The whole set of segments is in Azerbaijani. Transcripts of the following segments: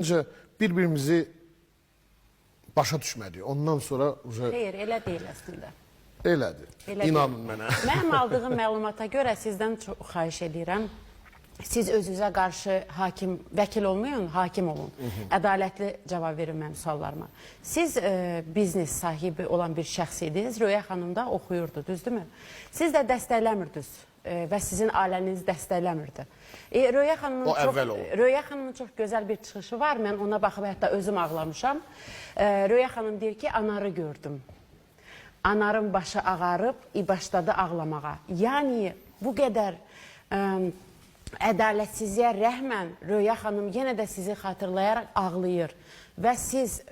Bence bir-birimizi başa düşmədik. Ondan sonra Xeyr, elə deyil əslində. elədir. Elə İnanın deyil. mənə. Mənim aldığım məlumata görə sizdən çox xahiş edirəm. Siz özünüzə qarşı hakim, vəkil olmayın, hakim olun. Ədalətli cavab verin mənim suallarıma. Siz biznes sahibi olan bir şəxs idiniz. Röya xanım da oxuyurdu, düzdürmü? Siz də dəstəkləmirdiniz və sizin ailəniz dəstəkləmirdi. Röya xanımın çox gözəl bir çıxışı var. Mən ona baxıb hətta özüm ağlamışam. Röya xanım deyir ki, anarı gördüm. Anarın başı ağarıb, başladı ağlamağa. Yəni, bu qədər ədalətsizliyə rəhmən Röya xanım yenə də sizi xatırlayaraq ağlayır. Və siz,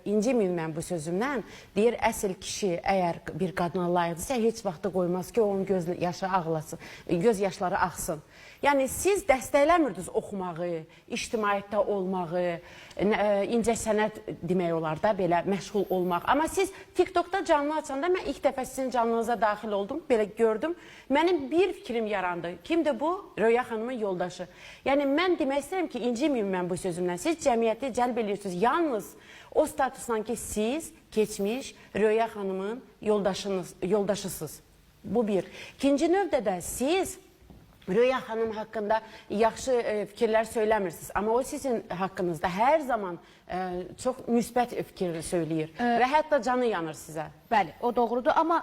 inciməyin mən bu sözümdən, deyir, əsl kişi əgər bir qadına layiqdirsə, heç vaxtda qoymaz ki, onun göz yaşları axsın. Yəni, siz dəstəkləmirdiniz oxumağı, ictimaiyyətdə olmağı, incəsənət demək olar da, belə məşğul olmaq. Amma siz TikTokda canlı açanda, mən ilk dəfə sizin canlınıza daxil oldum, belə gördüm. Mənim bir fikrim yarandı. Kimdir bu? Röya xanımın yoldaşı. Yəni, mən demək istəyirəm ki, inciməyin mən bu sözümdən. Siz cəmiyyəti cəlb edirsiniz. Yalnız o statusdan ki, siz keçmiş Röya xanımın yoldaşısınız. Bu bir. İkinci növdə də siz Röya xanım haqqında yaxşı fikirlər söyləmirsiniz. Amma o sizin haqqınızda hər zaman çox müsbət fikir söyləyir. Və hətta canı yanır sizə. Bəli, o doğrudur. Amma